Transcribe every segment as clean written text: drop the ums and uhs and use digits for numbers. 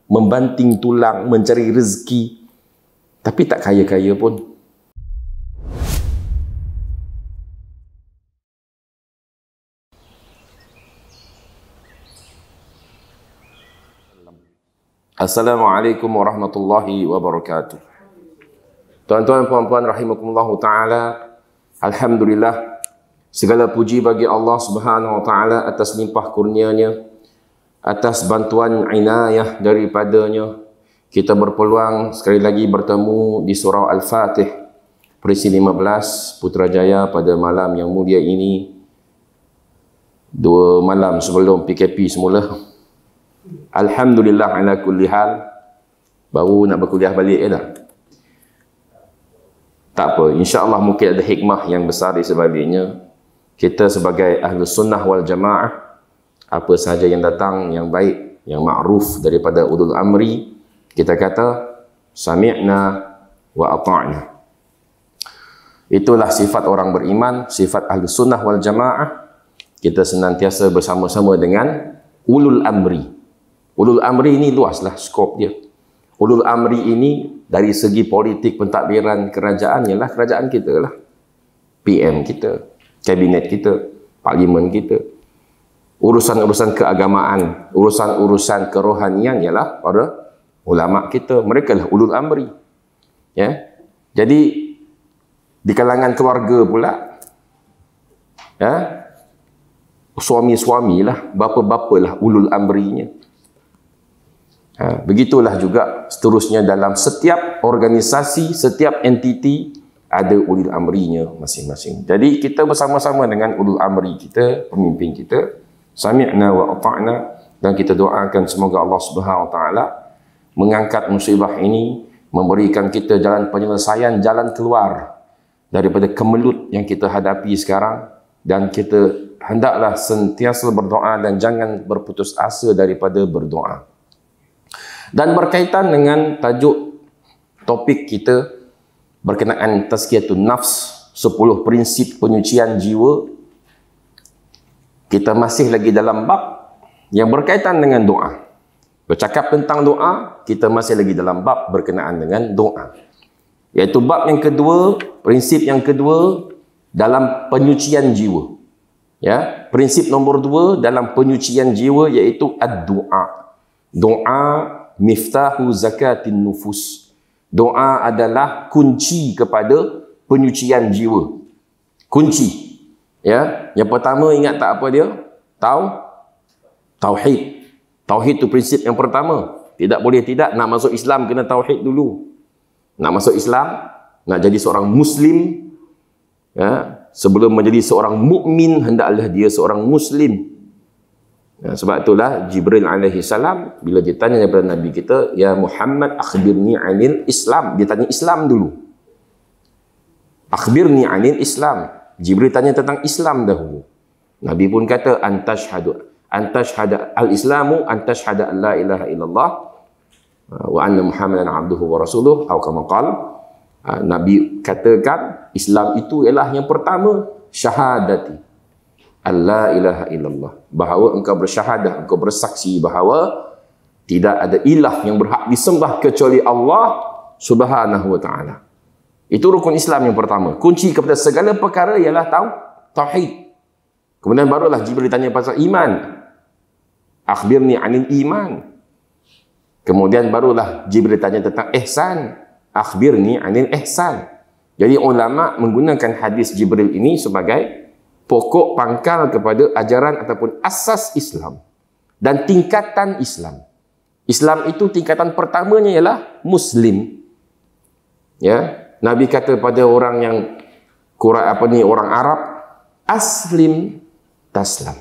membanting tulang, mencari rezeki, tapi tak kaya-kaya pun. Assalamualaikum warahmatullahi wabarakatuh. Tuan-tuan, puan-puan rahimakumullah ta'ala, alhamdulillah, segala puji bagi Allah Subhanahu wa ta'ala atas limpah kurnianya, atas bantuan inayah daripadanya. Kita berpeluang sekali lagi bertemu di surah Al-Fatih, perisi 15 Putrajaya pada malam yang mulia ini, 2 malam sebelum PKP semula. Alhamdulillah ala kulli hal. Baru nak berkuliah balik dah. Tak apa, insya-Allah mungkin ada hikmah yang besar di sebaliknya. Kita sebagai ahli sunnah wal jamaah, apa sahaja yang datang yang baik, yang ma'ruf daripada ulul amri, kita kata sami'na wa ata'na. Itulah sifat orang beriman, sifat ahli sunnah wal jamaah. Kita senantiasa bersama-sama dengan ulul amri. Ulul amri ini luaslah skop dia. Ulul amri ini dari segi politik pentadbiran kerajaan ialah kerajaan kita lah. PM kita, kabinet kita, parlimen kita. Urusan-urusan keagamaan, urusan-urusan kerohanian ialah para ulama kita. Mereka lah ulul amri. Ya. Jadi di kalangan keluarga pula, ya, suami-suami lah, bapa-bapa lah ulul amrinya. Begitulah juga seterusnya dalam setiap organisasi, setiap entiti ada ulul amrinya masing-masing. Jadi kita bersama-sama dengan ulul amri kita, pemimpin kita, sami'na wa ata'na, dan kita doakan semoga Allah Subhanahu wa taala mengangkat musibah ini, memberikan kita jalan penyelesaian, jalan keluar daripada kemelut yang kita hadapi sekarang, dan kita hendaklah sentiasa berdoa dan jangan berputus asa daripada berdoa. Dan berkaitan dengan tajuk topik kita berkenaan tazkiyatun nafs, 10 prinsip penyucian jiwa. Kita masih lagi dalam bab yang berkaitan dengan doa. Bercakap tentang doa, kita masih lagi dalam bab berkenaan dengan doa. Iaitu bab yang kedua, prinsip yang kedua dalam penyucian jiwa. Ya, prinsip nombor 2 dalam penyucian jiwa iaitu ad-doa. Doa miftahu zakatin nufus. Doa adalah kunci kepada penyucian jiwa. Kunci. Ya, yang pertama ingat tak apa dia? Tauhid. Tauhid itu prinsip yang pertama. Tidak boleh tidak, nak masuk Islam kena tauhid dulu. Nak masuk Islam, nak jadi seorang muslim, ya, sebelum menjadi seorang mukmin hendaklah dia seorang muslim. Ya, sebab itulah Jibril alaihi salam bila ditanya daripada Nabi kita, ya Muhammad akhbirni anil Islam, dia tanya Islam dulu. Akhbirni anil Islam. Jibril tanya tentang Islam dahulu. Nabi pun kata antashhadu al-islamu antashhadu an la ilaha illallah wa anna Muhammadan abduhu wa rasuluh atau kama qala. Nabi katakan Islam itu ialah yang pertama syahadati Allah ilaha illallah, bahawa engkau bersyahadah, engkau bersaksi bahawa tidak ada ilah yang berhak disembah kecuali Allah Subhanahu wa taala. Itu rukun Islam yang pertama. Kunci kepada segala perkara ialah tauhid. Kemudian barulah Jibril tanya pasal iman. Akhbirni anil iman. Kemudian barulah Jibril tanya tentang ihsan. Akhbirni anil ihsan. Jadi ulama menggunakan hadis Jibril ini sebagai pokok pangkal kepada ajaran ataupun asas Islam dan tingkatan Islam. Islam itu tingkatan pertamanya ialah Muslim. Ya, Nabi kata pada orang yang orang Arab, aslim taslam.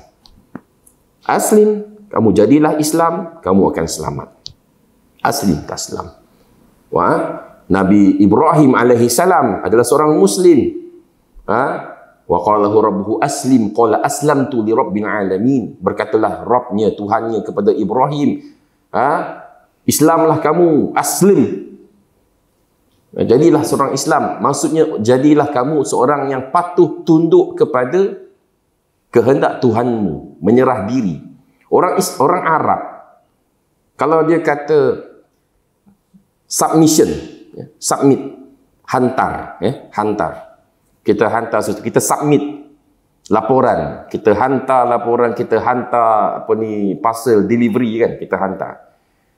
Aslim, kamu jadilah Islam, kamu akan selamat. Aslim taslam. Wah, Nabi Ibrahim alaihi salam adalah seorang Muslim. Wa qala lahu rabbuhu aslim, qala aslamtu li rabbil alamin. Berkatalah Rabbnya, Tuhannya kepada Ibrahim, Islamlah kamu, aslim. Jadilah seorang Islam. Maksudnya jadilah kamu seorang yang patuh tunduk kepada kehendak Tuhanmu, menyerah diri. Orang Arab Kalau dia kata submission, submit, hantar, hantar. Kita hantar sesuatu, kita submit laporan, kita hantar laporan, kita hantar apa ni, parcel delivery kan, kita hantar.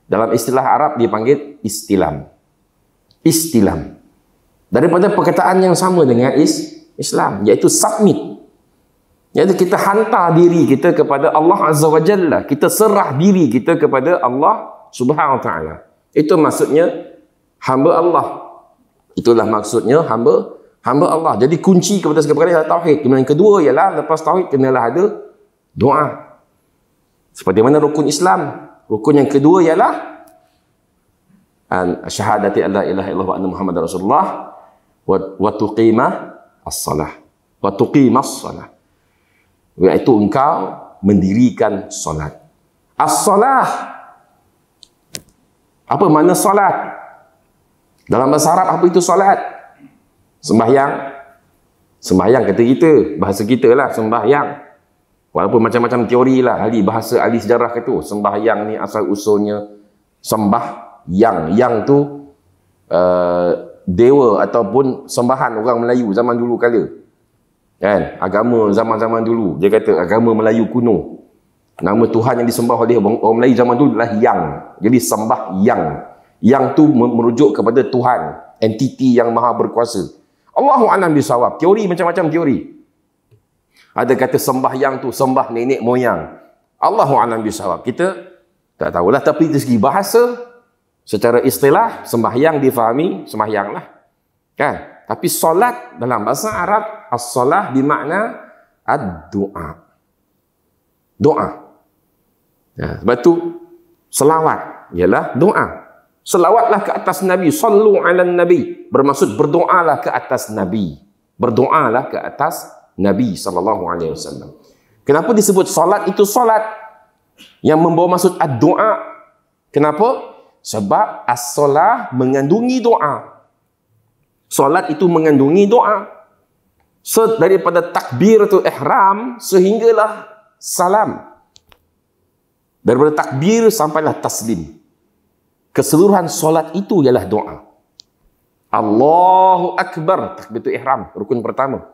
Dalam istilah Arab dia panggil istilam. Istilam. Daripada perkataan yang sama dengan Islam, iaitu submit. Iaitu kita hantar diri kita kepada Allah Azza wa Jalla. Kita serah diri kita kepada Allah Subhanahu wa Ta'ala. Itu maksudnya hamba Allah. Itulah maksudnya hamba Allah. Jadi kunci kepada segala perkara adalah tauhid. Kemudian yang kedua ialah lepas tauhid kenalah ada doa. Seperti mana rukun Islam. Rukun yang kedua ialah syahadati alla ilaha illallah wa anna Muhammadar Rasulullah wa tuqimah as-salah. Wa tuqimah as-salah. Iaitu engkau mendirikan solat. As-salah. Apa makna solat? Dalam bahasa Arab apa itu solat? Sembahyang. Sembahyang kata kita, bahasa kita lah sembahyang. Walaupun macam-macam teori lah, ahli bahasa, ahli sejarah kata sembahyang ni asal usulnya sembah yang tu dewa ataupun sembahan orang Melayu zaman dulu kala. Kan? Agama zaman-zaman dulu. Dia kata agama Melayu kuno. Nama Tuhan yang disembah oleh orang Melayu zaman dulu adalah Yang. Jadi sembah Yang. Yang tu merujuk kepada Tuhan, entiti yang maha berkuasa. Allahu a'lam bisawab. Teori macam-macam teori. Ada kata sembah Yang tu sembah nenek moyang. Allahu a'lam bisawab. Kita tak tahulah, tapi dari segi bahasa secara istilah sembahyang difahami sembahyang lah. Kan? Tapi solat dalam bahasa Arab as-salah bermakna ad-du'a. Doa. Ya, sebab tu selawat ialah doa. Selawatlah ke atas Nabi, sallu ala Nabi, bermaksud berdoalah ke atas Nabi. Berdoalah ke atas Nabi sallallahu alaihi wasallam. Kenapa disebut solat itu solat yang membawa maksud ad-doa? Kenapa? Sebab as-salah mengandungi doa. Solat itu mengandungi doa. Daripada takbiratul ihram sehinggalah salam. Daripada takbir sampailah taslim. Keseluruhan solat itu ialah doa. Allahu Akbar, takbiratul ihram, rukun pertama.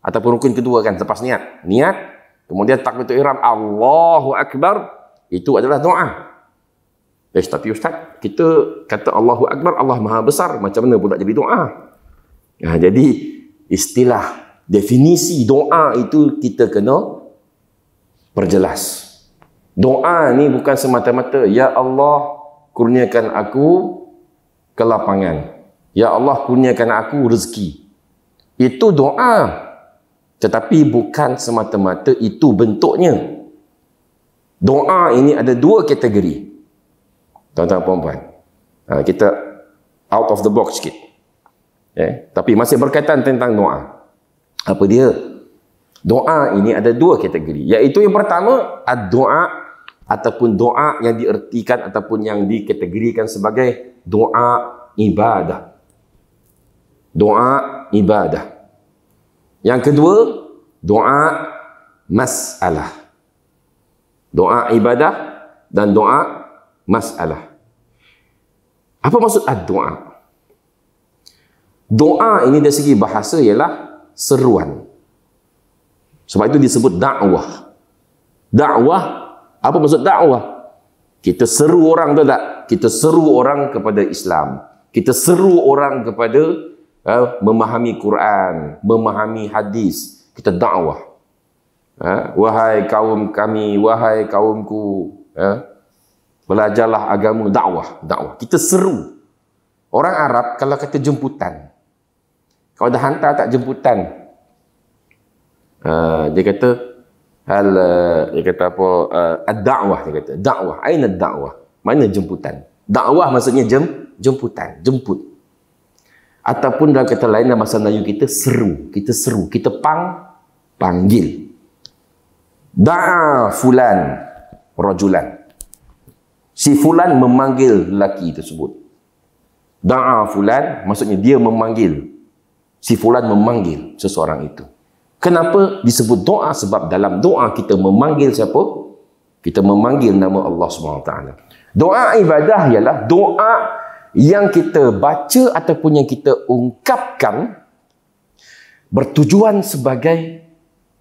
Ataupun rukun kedua kan, lepas niat. Niat, kemudian takbiratul ihram, Allahu Akbar, itu adalah doa. Tapi Ustaz, kita kata Allahu Akbar, Allah Maha Besar, macam mana pula jadi doa? Jadi istilah, definisi doa itu kita kena perjelas. Doa ni bukan semata-mata, Ya Allah, kurniakan aku kelapangan. Ya Allah, kurniakan aku rezeki. Itu doa. Tetapi bukan semata-mata itu bentuknya. Doa ini ada dua kategori. Tuan-tuan puan-puan. Kita out of the box sikit. Tapi masih berkaitan tentang doa. Apa dia? Doa ini ada dua kategori. Iaitu yang pertama, ad-doa ataupun doa yang diertikan ataupun yang dikategorikan sebagai doa ibadah. Doa ibadah. Yang kedua, doa masalah. Doa ibadah dan doa masalah. Apa maksud ad-doa? Doa ini dari segi bahasa ialah seruan. Sebab itu disebut dakwah. Dakwah, apa maksud dakwah? Kita seru orang tu tak? Kita seru orang kepada Islam. Kita seru orang kepada memahami Quran, memahami hadis. Kita dakwah. Wahai kaum kami, wahai kaumku, belajarlah agama, dakwah. Dakwah. Kita seru. Orang Arab kalau kata jemputan, kalau dah hantar tak jemputan, dia kata dia kata apa, ad-da'wah, dia kata dakwah. Aina ad-da'wah? Mana jemputan? Dakwah maksudnya jemputan, jemput. Ataupun dalam kata lain dalam bahasa Melayu kita seru, kita panggil. Da'a fulan rajulan. Si fulan memanggil lelaki tersebut. Da'a fulan maksudnya dia memanggil. Si fulan memanggil seseorang itu. Kenapa disebut doa? Sebab dalam doa kita memanggil siapa? Kita memanggil nama Allah SWT. Doa ibadah ialah doa yang kita baca ataupun yang kita ungkapkan bertujuan sebagai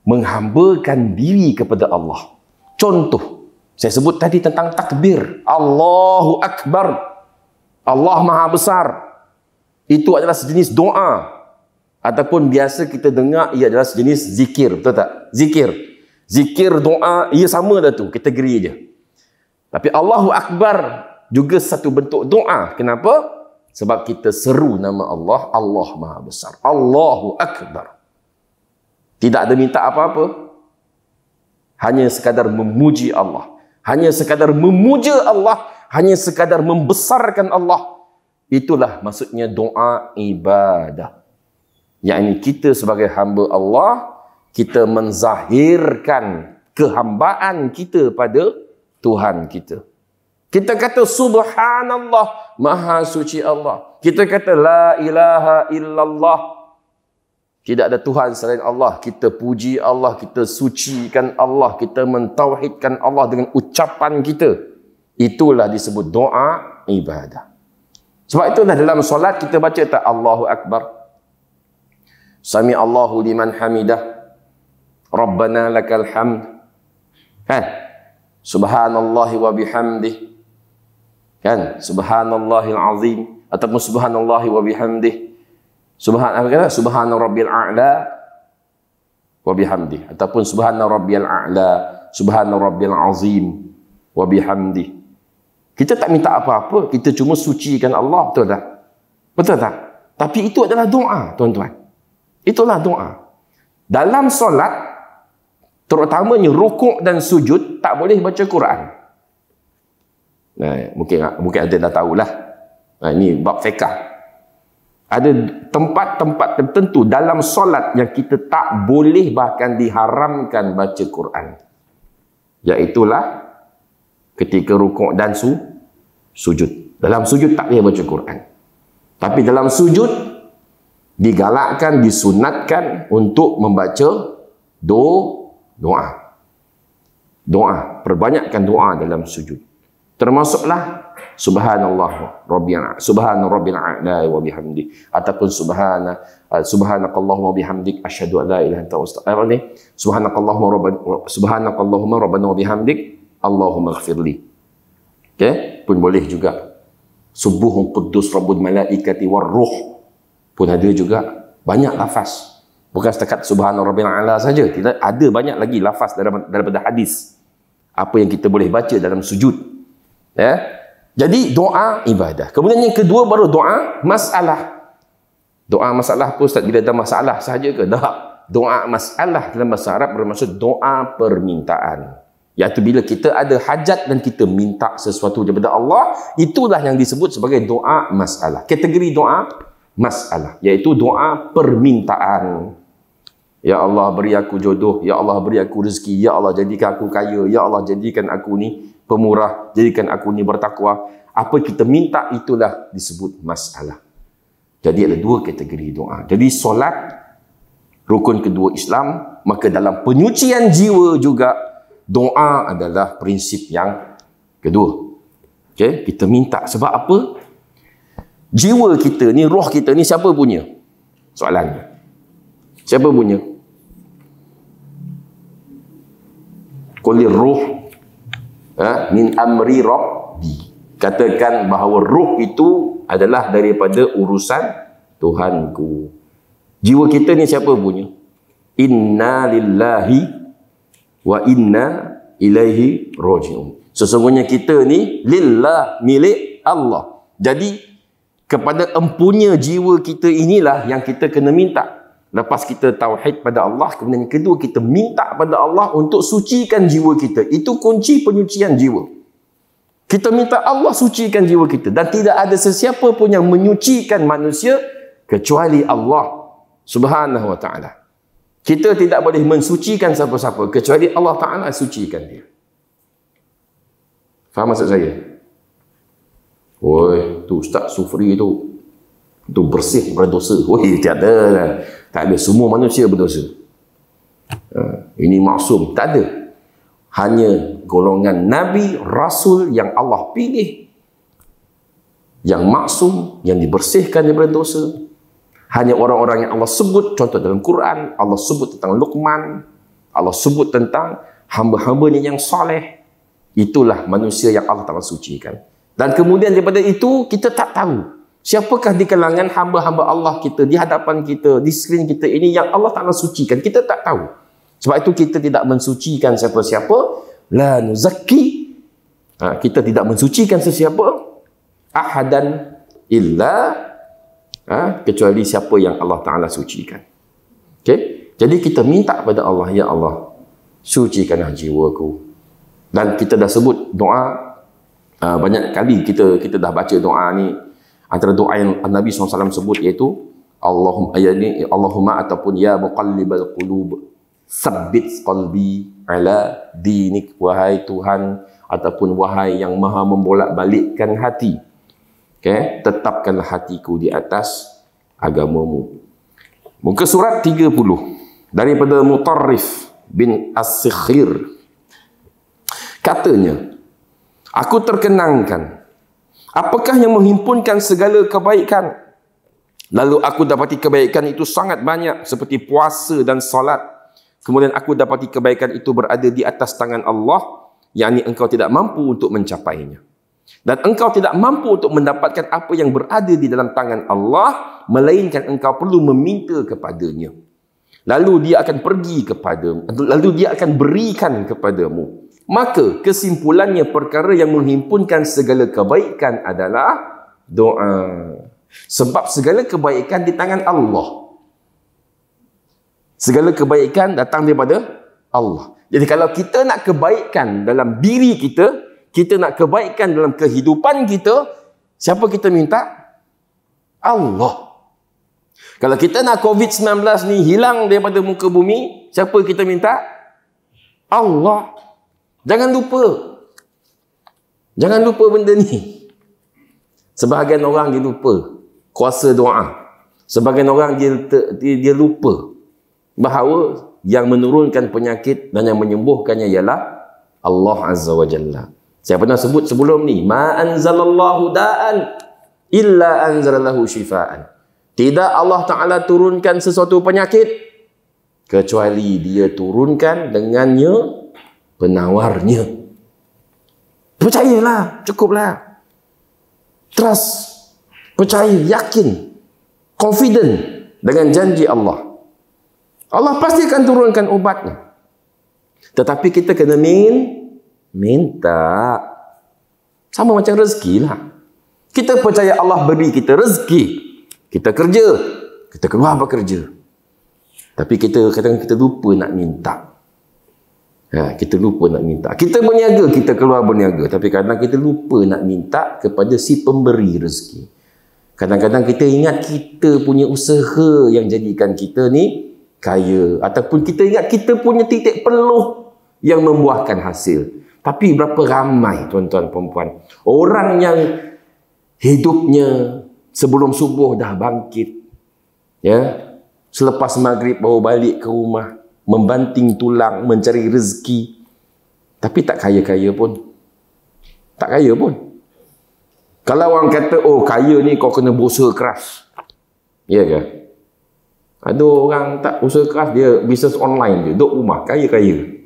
menghambakan diri kepada Allah. Contoh, saya sebut tadi tentang takbir. Allahu Akbar. Allah Maha Besar. Itu adalah sejenis doa. Ataupun biasa kita dengar ia adalah sejenis zikir. Betul tak? Zikir. Zikir, doa, ia sama dah tu, kategori dia. Tapi Allahu Akbar juga satu bentuk doa. Kenapa? Sebab kita seru nama Allah, Allah Maha Besar. Allahu Akbar. Tidak ada minta apa-apa. Hanya sekadar memuji Allah. Hanya sekadar memuja Allah. Hanya sekadar membesarkan Allah. Itulah maksudnya doa ibadah. Yakni kita sebagai hamba Allah, kita menzahirkan kehambaan kita pada Tuhan kita. Kita kata subhanallah, maha suci Allah. Kita kata la ilaha illallah, tidak ada Tuhan selain Allah. Kita puji Allah, kita sucikan Allah, kita mentauhidkan Allah dengan ucapan kita. Itulah disebut doa ibadah. Sebab itulah dalam solat kita baca tak Allahu Akbar, Sami Allahu liman hamidah, Rabbana lakal hamd, kan? Subhanallahi wa bihamdih, kan? Subhanallahil azim, ataupun subhanallahi wa bihamdih, subhana rabbil a'la wa bihamdih, ataupun subhana rabbil a'la, subhana rabbil azim wa bihamdih. Kita tak minta apa-apa, kita cuma sucikan Allah, betul tak? Betul tak? Tapi itu adalah doa, tuan-tuan. Itulah doa. Dalam solat, terutamanya rukuk dan sujud, tak boleh baca Quran. Nah, mungkin ada dah tahulah. Nah, ini bab fiqh. Ada tempat-tempat tertentu dalam solat yang kita tak boleh, bahkan diharamkan baca Quran. Iaitulah ketika rukuk dan sujud. Dalam sujud tak boleh baca Quran. Tapi dalam sujud digalakkan, disunatkan untuk membaca doa. Doa, perbanyakkan doa dalam sujud. Termasuklah subhanallah rabbil subhana rabbil a'la wa bihamdi, ataupun subhanakallahumma bihamdik asyhadu an la ilaha illa anta astaghfiruka, subhanakallahumma rabbana wa bihamdik Allahumma ighfirli. Okey, pun boleh juga. Subuhun quddus rabbul malaikati war ruh pun ada juga. Banyak lafaz. Bukan setakat subhana rabbil a'la saja. Tidak, ada banyak lagi lafaz daripada hadis. Apa yang kita boleh baca dalam sujud. Ya. Jadi doa ibadah. Kemudian yang kedua baru doa masalah. Doa masalah apa Ustaz? Bila ada masalah sahaja ke? Tak. Doa masalah dalam bahasa Arab bermaksud doa permintaan. Iaitu bila kita ada hajat dan kita minta sesuatu daripada Allah, itulah yang disebut sebagai doa masalah. Kategori doa masalah, iaitu doa permintaan. Ya Allah beri aku jodoh, Ya Allah beri aku rezeki, Ya Allah jadikan aku kaya, Ya Allah jadikan aku ni pemurah, jadikan aku ni bertakwa. Apa kita minta itulah disebut masalah. Jadi ada dua kategori doa. Jadi solat rukun kedua Islam, maka dalam penyucian jiwa juga doa adalah prinsip yang kedua. Okey, kita minta sebab apa? Jiwa kita ni, roh kita ni siapa punya? Soalannya. Siapa punya? Qulir ruh min amri rabbi. Katakan bahawa ruh itu adalah daripada urusan Tuhanku. Jiwa kita ni siapa punya? Inna lillahi wa inna ilaihi raji'un. Sesungguhnya kita ni lillah, milik Allah. Jadi kepada empunya jiwa kita inilah yang kita kena minta. Lepas kita tauhid pada Allah, kemudian yang kedua kita minta pada Allah untuk sucikan jiwa kita. Itu kunci penyucian jiwa. Kita minta Allah sucikan jiwa kita. Dan tidak ada sesiapa pun yang menyucikan manusia kecuali Allah Subhanahu wa ta'ala. Kita tidak boleh mensucikan siapa-siapa kecuali Allah Ta'ala sucikan dia. Faham maksud saya? Oi, tu Ustaz Sufri tu bersih daripada dosa. Oi, tiada lah. Tak ada. Semua manusia berdosa. Ini maksum. Tak ada. hanya golongan Nabi, Rasul yang Allah pilih, yang maksum, yang dibersihkan daripada dosa. Hanya orang-orang yang Allah sebut, contoh dalam Quran, Allah sebut tentang Luqman, Allah sebut tentang hamba-hambanya yang soleh. Itulah manusia yang Allah Ta'ala sucikan. Dan kemudian daripada itu, kita tak tahu siapakah di kalangan hamba-hamba Allah kita, di hadapan kita, di skrin kita ini yang Allah Ta'ala sucikan. Kita tak tahu. Sebab itu kita tidak mensucikan siapa-siapa. La nuzakki. Kita tidak mensucikan sesiapa. Ahadan illa. Kecuali siapa yang Allah Ta'ala sucikan. Okay? Jadi kita minta kepada Allah, ya Allah, sucikanlah jiwaku. Dan kita dah sebut doa. Banyak kali kita dah baca doa ni. Antara doa yang Nabi SAW sebut iaitu Allahumma ataupun ya muqallibal qulub sabbit qalbi ala dinik. Wahai Tuhan, ataupun wahai yang maha membolak-balikkan hati, okay, tetapkanlah hatiku di atas agamamu. Muka surat 30 daripada Mutarrif bin As-Sikhir. Katanya, aku terkenangkan apakah yang menghimpunkan segala kebaikan. Lalu aku dapati kebaikan itu sangat banyak, seperti puasa dan salat. Kemudian aku dapati kebaikan itu berada di atas tangan Allah, yakni engkau tidak mampu untuk mencapainya. Dan engkau tidak mampu untuk mendapatkan apa yang berada di dalam tangan Allah, melainkan engkau perlu meminta kepadanya. Lalu dia akan pergi kepadamu, lalu dia akan berikan kepadamu. Maka kesimpulannya, perkara yang menghimpunkan segala kebaikan adalah doa. Sebab segala kebaikan di tangan Allah. Segala kebaikan datang daripada Allah. Jadi kalau kita nak kebaikan dalam diri kita, kita nak kebaikan dalam kehidupan kita, siapa kita minta? Allah. Kalau kita nak COVID-19 ni hilang daripada muka bumi, siapa kita minta? Allah. Jangan lupa. Jangan lupa benda ni. Sebahagian orang dia lupa kuasa doa. Sebahagian orang dia lupa bahawa yang menurunkan penyakit dan yang menyembuhkannya ialah Allah Azza wa Jalla. Saya pernah sebut sebelum ni, ma anzalallahu da'an illa anzalallahu shifaan. Tidak Allah Ta'ala turunkan sesuatu penyakit kecuali dia turunkan dengannya penawarnya. Percayalah, cukuplah. Trust, percaya, yakin, confident dengan janji Allah. Allah pasti akan turunkan ubatnya. Tetapi kita kena minta. Sama macam rezeki lah. Kita percaya Allah beri kita rezeki. Kita kerja, kita keluar bekerja. Tapi kadang-kadang kita lupa nak minta. Kita lupa nak minta. Kita berniaga, kita keluar berniaga. Tapi kadang kita lupa nak minta kepada si pemberi rezeki. Kadang-kadang kita ingat kita punya usaha yang jadikan kita ni kaya. Ataupun kita ingat kita punya titik peluh yang membuahkan hasil. Tapi berapa ramai tuan-tuan perempuan, orang yang hidupnya sebelum subuh dah bangkit, ya, selepas maghrib baru balik ke rumah, membanting tulang mencari rezeki, tapi tak kaya-kaya pun. Tak kaya pun. Kalau orang kata, oh kaya ni kau kena berusaha keras, ya ke? Ada orang tak usaha keras, dia bisnes online je, duduk rumah, kaya-kaya.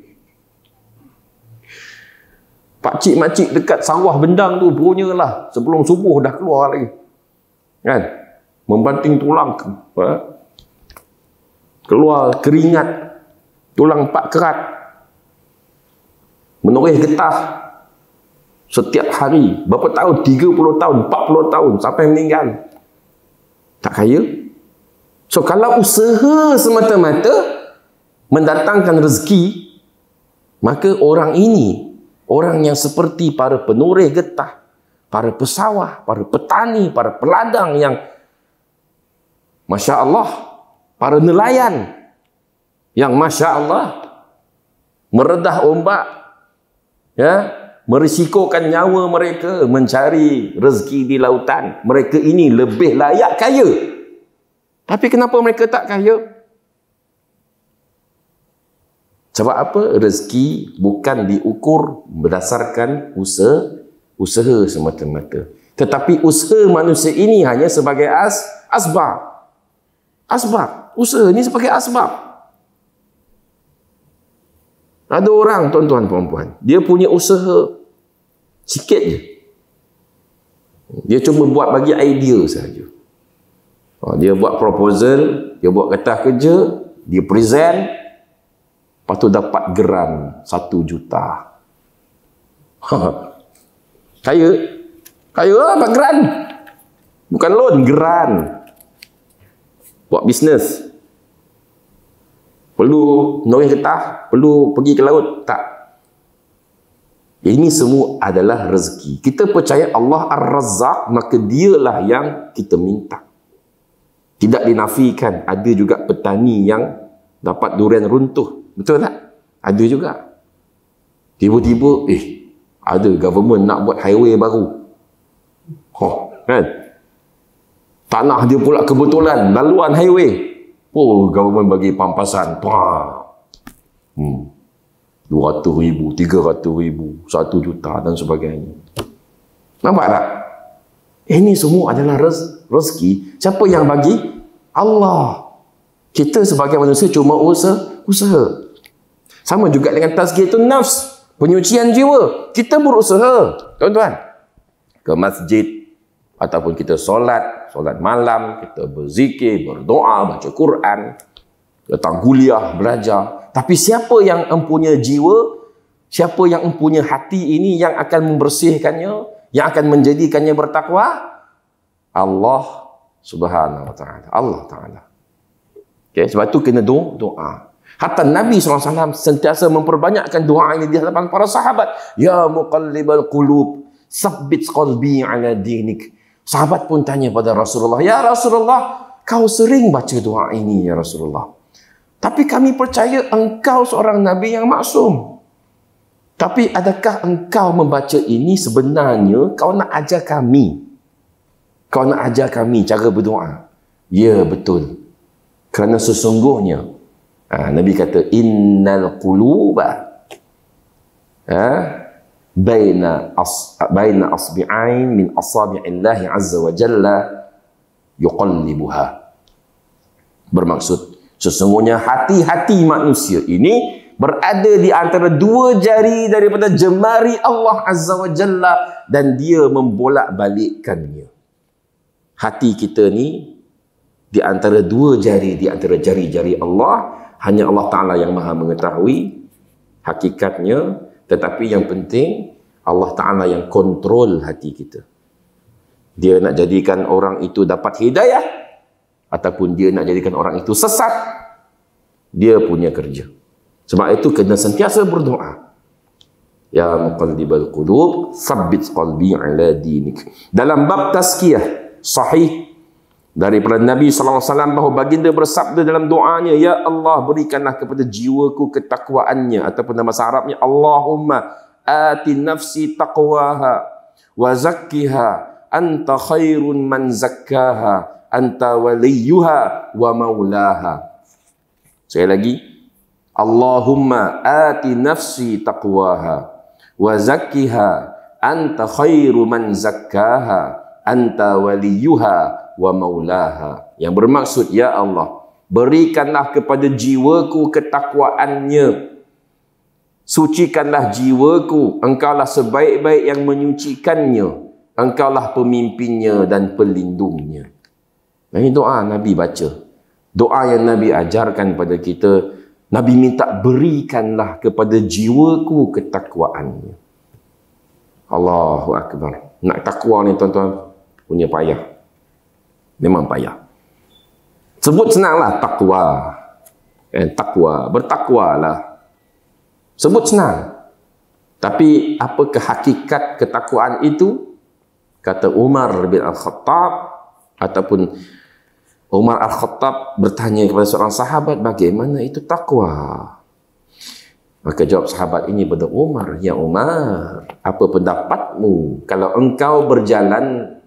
Pakcik-makcik dekat sawah bendang tu punya lah, sebelum subuh dah keluar lagi, kan? Membanting tulang, keluar keringat, tulang 4 kerat, menoreh getah setiap hari, berapa tahun, 30 tahun, 40 tahun, sampai meninggal. Tak kaya? So kalau usaha semata-mata mendatangkan rezeki, maka orang ini, orang yang seperti para penoreh getah, para pesawah, para petani, para peladang yang Masya Allah, para nelayan yang Masya Allah meredah ombak, ya, merisikokan nyawa mereka mencari rezeki di lautan. Mereka ini lebih layak kaya. Tapi kenapa mereka tak kaya? Sebab apa? Rezeki bukan diukur berdasarkan usaha semata-mata. Tetapi usaha manusia ini hanya sebagai asbab. Asbab. Usaha ni sebagai asbab. Ada orang, tuan-tuan puan-puan, dia punya usaha sikit je. Dia cuma buat bagi idea saja. Dia buat proposal, dia buat kertas kerja, dia present, lepas tu dapat geran 1 juta. Kaya lah dapat geran. Bukan loan, geran. Buat bisnes. Perlu nulis kertas, perlu pergi ke laut, tak. Ini semua adalah rezeki. Kita percaya Allah Ar-Razzaq, maka dialah yang kita minta. Tidak dinafikan, ada juga petani yang dapat durian runtuh. Betul tak? Ada juga. Tiba-tiba, ada government nak buat highway baru. Kan? Tanah dia pula kebetulan, laluan highway. Government bagi pampasan. 200,000, 300,000, 1 juta dan sebagainya. Nampak tak? Ini semua adalah rezeki. Siapa yang bagi? Allah. Kita sebagai manusia cuma usaha. Sama juga dengan tazkiyatun nafs, penyucian jiwa. Kita berusaha, tuan-tuan. Ke masjid, ataupun kita solat malam, kita berzikir, berdoa, baca Quran, datang kuliah, belajar. Tapi siapa yang empunya jiwa, siapa yang empunya hati ini yang akan membersihkannya, yang akan menjadikannya bertakwa? Allah Subhanahu wa ta'ala. Allah Ta'ala. Okay, sebab itu kena doa. Hatta Nabi SAW sentiasa memperbanyakkan doa ini di hadapan para sahabat. Ya muqallibal qulub, sabbit qalbi ala dinik. Sahabat pun tanya pada Rasulullah, ya Rasulullah, kau sering baca doa ini ya Rasulullah. Tapi kami percaya engkau seorang Nabi yang maksum. Tapi adakah engkau membaca ini sebenarnya kau nak ajar kami? Kau nak ajar kami cara berdoa? Ya, betul. Kerana sesungguhnya, Nabi kata, innal quluba baina asbi'ain min asabi'illahi azza wa jalla yuqallibuha. Bermaksud, sesungguhnya hati-hati manusia ini berada di antara 2 jari daripada jemari Allah azza wa jalla, dan dia membolak-balikkannya. Hati kita ni di antara 2 jari, di antara jari-jari Allah. Hanya Allah Ta'ala yang maha mengetahui hakikatnya. Tetapi yang penting, Allah Ta'ala yang kontrol hati kita. Dia nak jadikan orang itu dapat hidayah, ataupun dia nak jadikan orang itu sesat, dia punya kerja. Sebab itu kena sentiasa berdoa. Ya muqallibal qulub, sabbit qalbi ala dinik. Dalam bab tazkiyah sahih daripada Nabi SAW, bahawa baginda bersabda dalam doanya, ya Allah, berikanlah kepada jiwaku ketakwaannya, ataupun dalam bahasa Arabnya, Allahumma ati nafsi taqwaha wa zakkiha anta khairun man zakkaha anta waliyuha wa maulaha. Sekali lagi, Allahumma ati nafsi taqwaha wa zakkiha anta khairu man zakkaha anta waliyuha wa maulaha. Yang bermaksud, ya Allah, berikanlah kepada jiwaku ketakwaannya, sucikanlah jiwaku, engkaulah sebaik-baik yang menyucikannya, engkaulah pemimpinnya dan pelindungnya. Ini doa Nabi baca, doa yang Nabi ajarkan pada kita. Nabi minta, berikanlah kepada jiwaku ketakwaannya. Allahu Akbar. Nak takwa ni tuan-tuan punya payah. Memang payah. Sebut senanglah takwa. Takwa, bertakwalah. Sebut senang. Tapi apakah hakikat ketakwaan itu? Kata Umar bin Al-Khattab, ataupun Umar Al-Khattab bertanya kepada seorang sahabat, bagaimana itu takwa? Maka jawab sahabat ini pada Umar, ya Umar, apa pendapatmu kalau engkau berjalan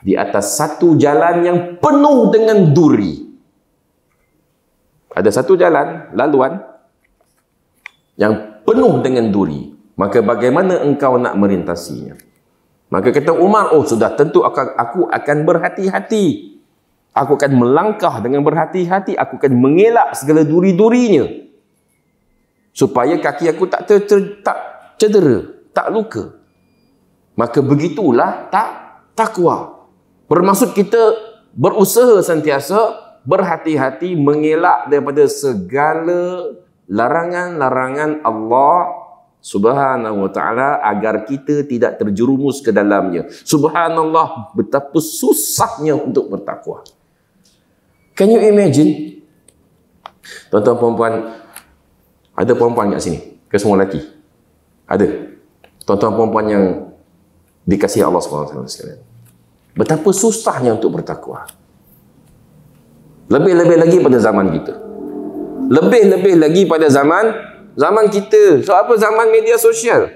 di atas satu jalan yang penuh dengan duri? Ada satu jalan, laluan, yang penuh dengan duri, maka bagaimana engkau nak merintasinya? Maka kata Umar, oh sudah tentu aku akan berhati-hati. Aku akan melangkah dengan berhati-hati. Aku akan mengelak segala duri-durinya. Supaya kaki aku tak cedera, tak luka. Maka begitulah takwa. Bermaksud kita berusaha sentiasa berhati-hati mengelak daripada segala larangan-larangan Allah Subhanahu wa ta'ala agar kita tidak terjerumus ke dalamnya. Subhanallah, betapa susahnya untuk bertakwa. Can you imagine? Tuan-tuan perempuan, ada perempuan kat sini? Ke semua lelaki? Ada. Tuan-tuan perempuan yang dikasihi Allah SWT sekalian. Betapa susahnya untuk bertakwa. Lebih-lebih lagi pada zaman kita. Lebih-lebih lagi pada zaman kita. So apa zaman media sosial?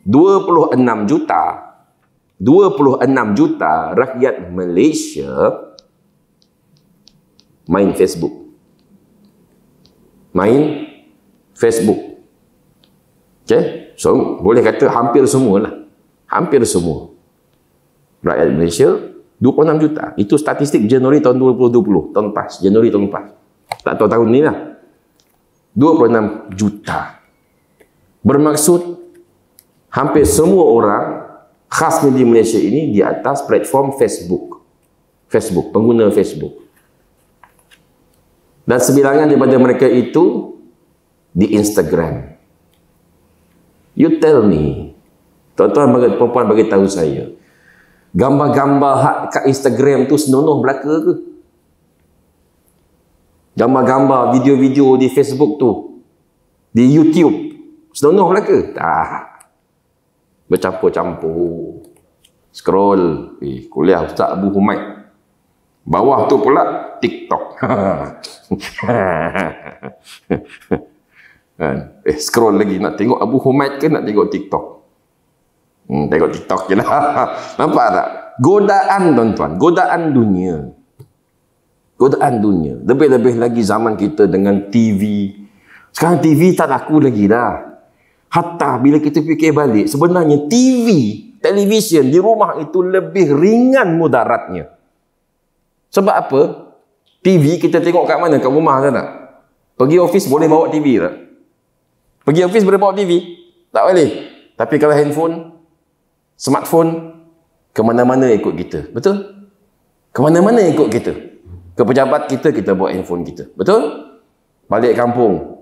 26 juta rakyat Malaysia main Facebook. Okay? So boleh kata hampir semua lah. Hampir semua rakyat Malaysia 26 juta. Itu statistik Januari tahun 2020. Tahun lepas. Januari tahun lepas. Tak tahu tahun ni lah. 26 juta. Bermaksud hampir semua orang khasnya di Malaysia ini di atas platform Facebook. Pengguna Facebook. Dan sebilangan daripada mereka itu di Instagram. You tell me. Tuan-tuan perempuan bagi tahu saya. Gambar-gambar kat Instagram tu senonoh belaka ke? Gambar-gambar, video-video di Facebook tu, di YouTube, senonoh belaka? Tak. Bercampur-campur. Scroll. Kuliah Ustaz Abu Humaid. Bawah tu pula TikTok. Scroll lagi. Nak tengok Abu Humaid ke nak tengok TikTok? Tengok TikTok je lah. Nampak tak? Godaan tuan-tuan. Godaan dunia. Lebih-lebih lagi zaman kita dengan TV. Sekarang TV tak laku lagi dah. Hatta bila kita fikir balik, sebenarnya television di rumah itu lebih ringan mudaratnya. Sebab apa? TV kita tengok kat mana? Kat rumah tak nak? Pergi office boleh bawa TV tak? Pergi office boleh bawa TV? Tak boleh. Tapi kalau handphone, smartphone, ke mana-mana ikut kita. Betul? Ke mana-mana ikut kita. Ke pejabat kita bawa handphone kita. Betul? Balik kampung.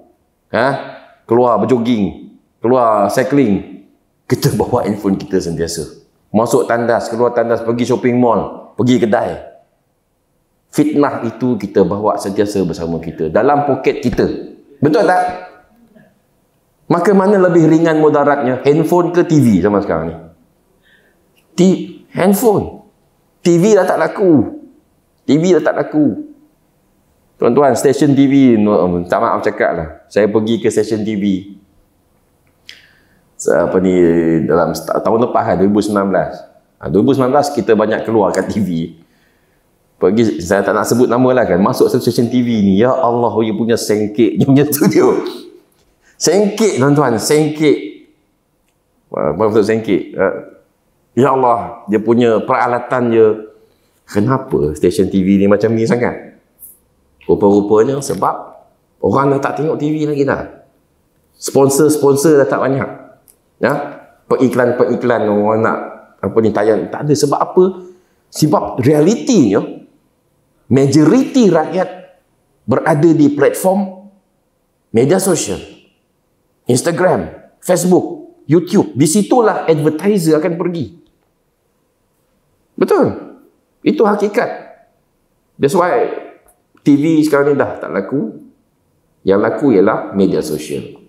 Keluar berjoging. Keluar cycling. Kita bawa handphone kita sentiasa. Masuk tandas, keluar tandas, pergi shopping mall, pergi kedai. Fitnah itu kita bawa sentiasa bersama kita. Dalam poket kita. Betul tak? Maka mana lebih ringan mudaratnya? Handphone ke TV zaman sekarang ni? Handphone. TV dah tak laku. Tuan-tuan, stesen TV, tak maaf cakap lah. Saya pergi ke stesen TV. Dalam tahun lepas 2019. 2019 kita banyak keluar kat TV. Pergi, saya tak nak sebut nama lah kan. Masuk stesen TV ni. Ya Allah, dia punya sengkit. Dia punya studio. Sengkit tuan-tuan, sengkit. Apa maksud sengkit? Ya Allah, dia punya peralatan dia. Kenapa stesen TV ni macam ni sangat? Rupa-rupanya sebab orang dah tak tengok TV lagi dah. Sponsor dah tak banyak. Periklan orang nak tayang. Tak ada. Sebab apa? Sebab realitinya majoriti rakyat berada di platform media sosial. Instagram, Facebook, YouTube. Di situlah advertiser akan pergi. Betul? Itu hakikat. That's why TV sekarang ni dah tak laku. Yang laku ialah media sosial.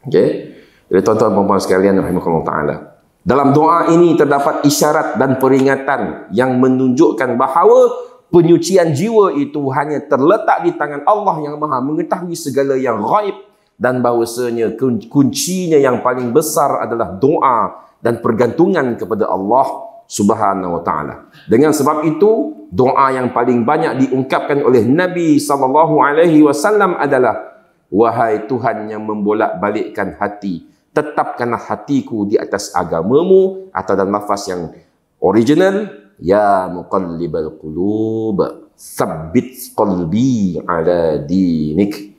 Okay? Jadi tuan-tuan perempuan sekalian rahimahullah ta'ala. Dalam doa ini terdapat isyarat dan peringatan yang menunjukkan bahawa penyucian jiwa itu hanya terletak di tangan Allah yang Maha mengetahui segala yang ghaib, dan bahawasanya kuncinya yang paling besar adalah doa dan pergantungan kepada Allah Subhanahu wa ta'ala. Dengan sebab itu, doa yang paling banyak diungkapkan oleh Nabi SAW adalah wahai Tuhan yang membolak-balikkan hati, tetapkanlah hatiku di atas agamamu, atau dalam lafaz yang original, ya muqallibal qulub, tsabbit qalbi ala dinik.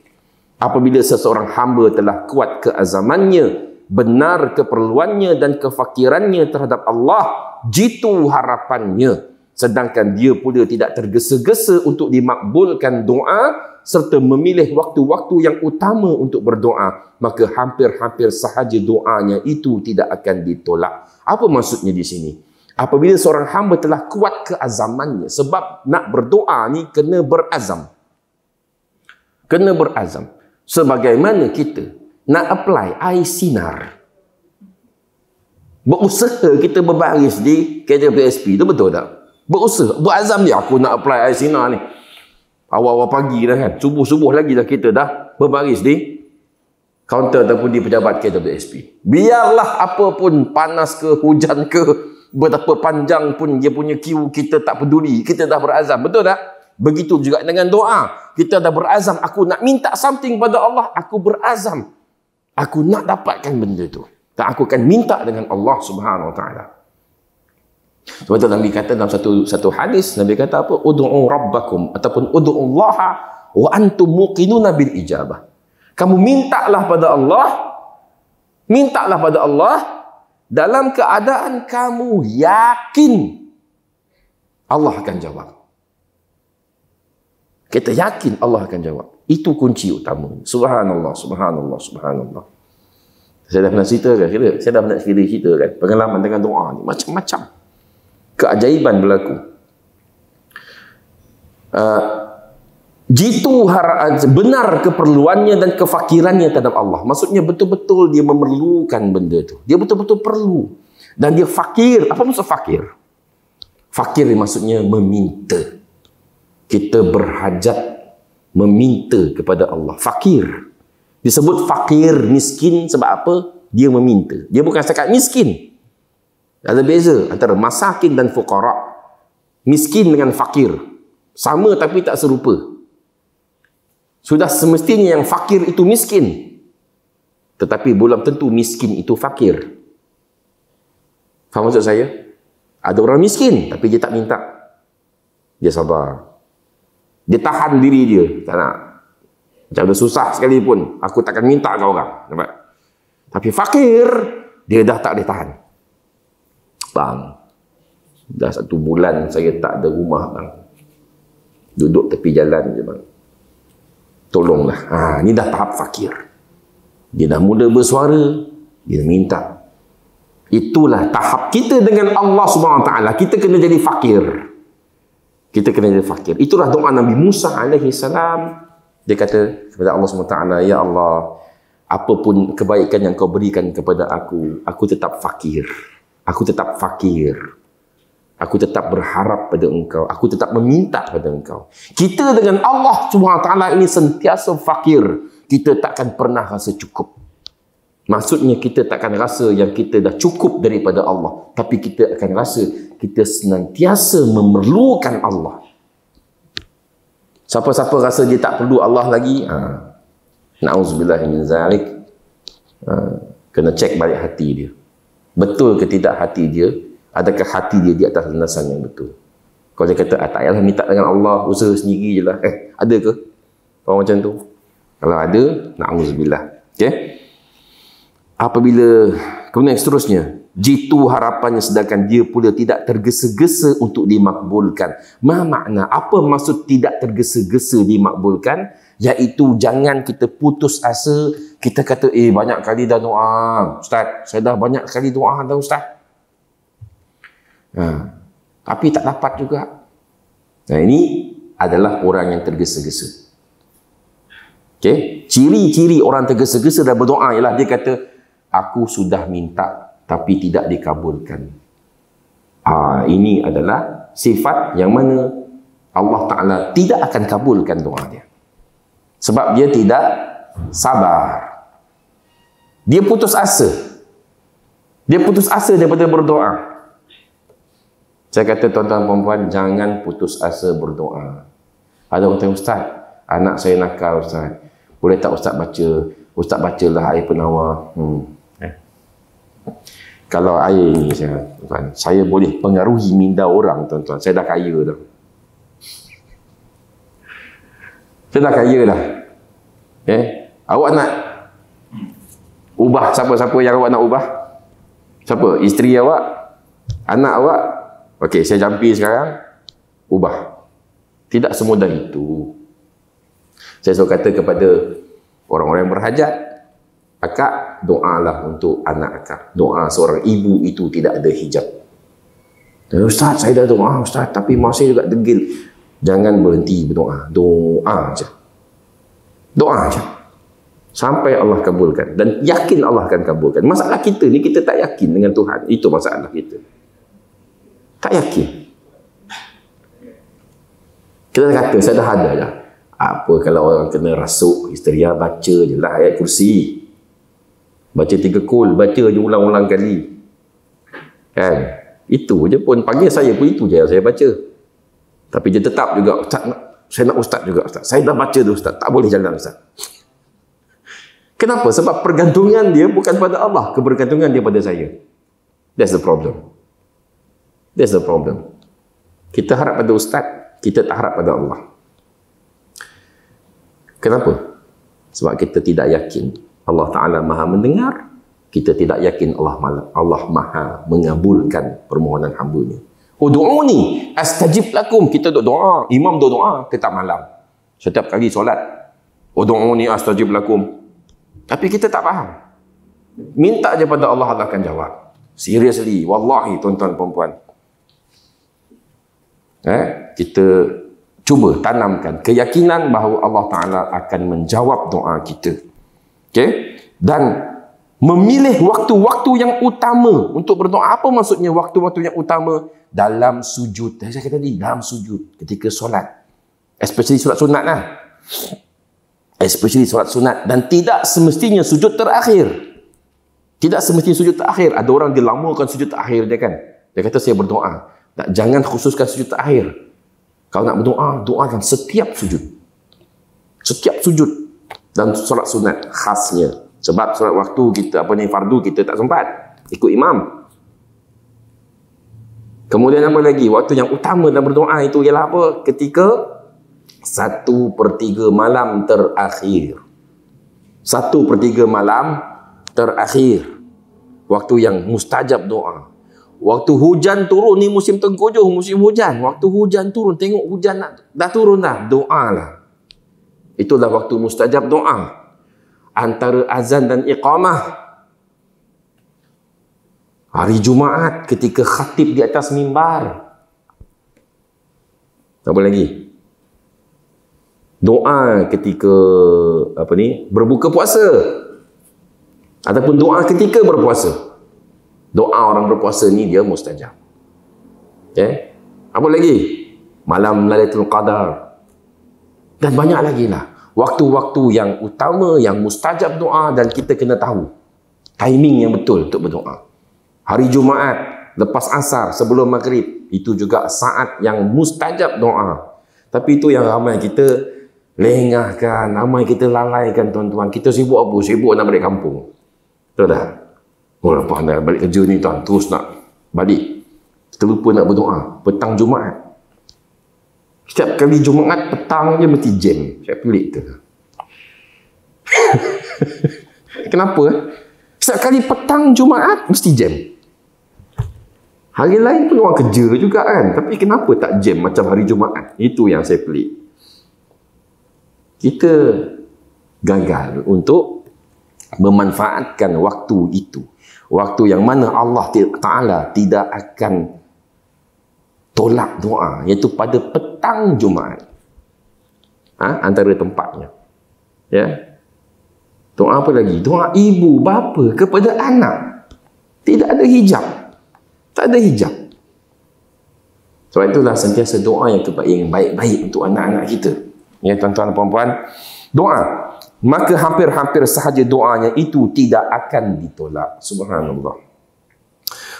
Apabila seseorang hamba telah kuat keazamannya, benar keperluannya dan kefakirannya terhadap Allah, jitu harapannya, sedangkan dia pula tidak tergesa-gesa untuk dimakbulkan doa serta memilih waktu-waktu yang utama untuk berdoa, maka hampir-hampir sahaja doanya itu tidak akan ditolak. Apa maksudnya di sini? Apabila seorang hamba telah kuat keazamannya, sebab nak berdoa ni kena berazam. Kena berazam. Sebagaimana kita nak apply air sinar, berusaha kita berbaris di KJPSP, tu betul tak? Berusaha, berazam dia, aku nak apply air sinar ni. Awal-awal pagi dah kan, subuh-subuh lagi dah kita dah berbaris di kaunter ataupun di pejabat KWSP. Biarlah apa pun, panas ke, hujan ke, betapa panjang pun dia punya queue, kita tak peduli. Kita dah berazam, betul tak? Begitu juga dengan doa. Kita dah berazam, aku nak minta something pada Allah, aku berazam, aku nak dapatkan benda tu, dan aku akan minta dengan Allah Subhanahu Wa Taala. Sebab itu Nabi kata dalam satu hadis, Nabi kata apa? Ud'u rabbakum, ataupun ud'u Allah wa antum muqinuna bil ijabah. Kamu mintalah pada Allah dalam keadaan kamu yakin Allah akan jawab. Kita yakin Allah akan jawab. Itu kunci utama. Subhanallah, subhanallah, subhanallah. Saya dah pernah cerita kan? Pengalaman dengan doa ni macam-macam. Keajaiban berlaku. Jitu benar keperluannya dan kefakirannya terhadap Allah. Maksudnya betul-betul dia memerlukan benda tu. Dia betul-betul perlu. Dan dia fakir. Apa maksud fakir? Fakir maksudnya meminta. Kita berhajat meminta kepada Allah. Fakir. Disebut fakir, miskin sebab apa? Dia meminta. Dia bukan setakat miskin. Ada beza antara masakin dan fuqara. Miskin dengan fakir sama tapi tak serupa. Sudah semestinya yang fakir itu miskin, tetapi belum tentu miskin itu fakir. Faham maksud saya? Ada orang miskin tapi dia tak minta. Dia sabar. Dia tahan diri dia, tak nak. Macam ada susah sekalipun, aku takkan minta ke orang. Nampak? Tapi fakir, dia dah tak boleh tahan. Bang, dah 1 bulan saya tak ada rumah bang. Duduk tepi jalan je bang. Tolonglah. Ni dah tahap fakir. Dia dah mula bersuara, dia minta. Itulah tahap kita dengan Allah Subhanahu Wa Taala. Kita kena jadi fakir. Kita kena jadi fakir. Itulah doa Nabi Musa alaihi salam. Dia kata kepada Allah Subhanahu Wa Taala, ya Allah, apapun kebaikan yang kau berikan kepada aku tetap fakir. Aku tetap fakir. Aku tetap berharap pada engkau. Aku tetap meminta pada engkau. Kita dengan Allah SWT ini sentiasa fakir. Kita takkan pernah rasa cukup. Maksudnya kita takkan rasa yang kita dah cukup daripada Allah. Tapi kita akan rasa kita senantiasa memerlukan Allah. Siapa-siapa rasa dia tak perlu Allah lagi, na'udzubillah min zalik, kena cek balik hati dia. Betul ke tidak hati dia? Adakah hati dia di atas landasan yang betul? Kalau dia kata, tak payahlah minta dengan Allah, usaha sendiri je lah. Ada ke orang macam tu? Kalau ada, na'udzubillah. Okay? Apabila, kemudian seterusnya, jitu harapannya sedangkan dia pula tidak tergesa-gesa untuk dimakbulkan. Makna? Apa maksud tidak tergesa-gesa dimakbulkan? Iaitu jangan kita putus asa. Kita kata, banyak kali dah doa. Ustaz, saya dah banyak kali doa dah Ustaz. Tapi tak dapat juga. Nah, ini adalah orang yang tergesa-gesa. Okay? Ciri-ciri orang tergesa-gesa dah berdoa ialah dia kata, aku sudah minta tapi tidak dikabulkan. Ini adalah sifat yang mana Allah Ta'ala tidak akan kabulkan doa dia. Sebab dia tidak sabar. Dia putus asa. Dia putus asa daripada berdoa. Saya kata tuan-tuan perempuan, jangan putus asa berdoa. Ada orang tanya, Ustaz, anak saya nakal Ustaz. Boleh tak Ustaz baca? Ustaz bacalah air penawar. Kalau air ni saya boleh pengaruhi minda orang, tuan-tuan. Saya dah kaya dah. Saya dah kaya dah. Awak nak ubah siapa-siapa yang awak nak ubah? Siapa? Isteri awak? Anak awak? Okey, saya jampi sekarang. Ubah. Tidak semudah itu. Saya selalu kata kepada orang-orang yang berhajat, akak, doalah untuk anak akak. Doa seorang ibu itu tidak ada hijab. Ustaz, saya dah doa Ustaz, tapi masih juga degil. Jangan berhenti berdoa. Doa aja. Doa aja. Sampai Allah kabulkan. Dan yakin Allah akan kabulkan. Masalah kita ni, kita tak yakin dengan Tuhan. Itu masalah kita. Tak yakin. Kita kata, saya dah ada dah. Apa kalau orang kena rasuk, histeria, baca je lah ayat kursi. Baca 3 kul, baca je ulang-ulang kali. Kan? Itu je pun. Panggil saya pun itu je yang saya baca. Tapi dia tetap juga, Ustaz, saya nak Ustaz juga Ustaz. Saya dah baca tu Ustaz. Tak boleh jalan Ustaz. Kenapa? Sebab pergantungan dia bukan pada Allah. Kebergantungan dia pada saya. That's the problem. That's the problem. Kita harap pada Ustaz, kita tak harap pada Allah. Kenapa? Sebab kita tidak yakin Allah Ta'ala maha mendengar. Kita tidak yakin Allah maha mengabulkan permohonan hamba-Nya. Udu'uni astajib lakum. Kita doa. Imam doa kita malam. Setiap kali solat. Udu'uni astajib lakum. Tapi kita tak faham. Minta je pada Allah, Allah akan jawab. Seriously. Wallahi tuan-tuan perempuan. Kita cuba tanamkan keyakinan bahawa Allah Ta'ala akan menjawab doa kita. Okay? Dan memilih waktu-waktu yang utama untuk berdoa. Apa maksudnya waktu-waktu yang utama? Dalam sujud. Saya kata tadi, dalam sujud. Ketika solat. Especially solat sunat lah. Especially solat sunat. Dan tidak semestinya sujud terakhir. Tidak semestinya sujud terakhir. Ada orang dia lamakan sujud terakhir dia kan. Dia kata saya berdoa. Tak, jangan khususkan sujud terakhir. Kalau nak berdoa, doakan setiap sujud. Setiap sujud. Dan solat sunat khasnya. Sebab solat waktu kita, fardu kita tak sempat. Ikut imam. Kemudian apa lagi? Waktu yang utama dalam berdoa itu ialah apa? Ketika 1/3 malam terakhir. 1/3 malam terakhir. Waktu yang mustajab doa. Waktu hujan turun, ni musim tengkujuh, musim hujan. Waktu hujan turun, tengok hujan dah turun dah. Doa lah. Itulah waktu mustajab doa. Antara azan dan iqamah. Hari Jumaat ketika khatib di atas mimbar. Apa lagi? Doa ketika berbuka puasa. Ataupun doa ketika berpuasa. Doa orang berpuasa ni dia mustajab. Apa lagi? Malam Lailatul Qadar. Dan banyak lagi lah. Waktu-waktu yang utama, yang mustajab doa dan kita kena tahu timing yang betul untuk berdoa. Hari Jumaat, lepas asar, sebelum maghrib, itu juga saat yang mustajab doa. Tapi itu yang ramai kita lengahkan, ramai kita lalaikan tuan-tuan. Kita sibuk apa? Sibuk nak balik kampung. Betul tak? Oh, lepas nak balik kerja ni tuan, terus nak balik. Kita lupa nak berdoa. Petang Jumaat. Setiap kali Jumaat, petang je mesti jam. Saya pelik tu. Kenapa? Setiap kali petang Jumaat, mesti jam. Hari lain pun orang kerja juga kan. Tapi kenapa tak jam macam hari Jumaat? Itu yang saya pelik. Kita gagal untuk memanfaatkan waktu itu. Waktu yang mana Allah Ta'ala tidak akan tolak doa. Iaitu pada petang Jumaat. Antara tempatnya. Ya. Doa apa lagi? Doa ibu, bapa kepada anak. Tidak ada hijab. Tak ada hijab. Sebab itulah sentiasa doa yang baik-baik untuk anak-anak kita. Ya, tuan-tuan dan puan-puan. Doa. Maka hampir-hampir sahaja doanya itu tidak akan ditolak. Subhanallah.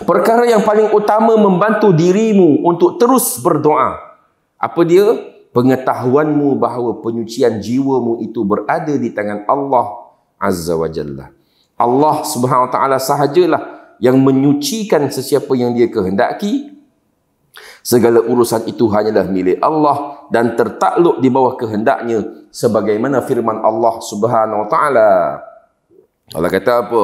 Perkara yang paling utama membantu dirimu untuk terus berdoa. Apa dia? pengetahuanmu bahawa penyucian jiwamu itu berada di tangan Allah Azza wa Jalla. Allah Subhanahu wa taala sahajalah yang menyucikan sesiapa yang dia kehendaki. Segala urusan itu hanyalah milik Allah dan tertakluk di bawah kehendaknya, sebagaimana firman Allah Subhanahu wa taala. Allah kata apa?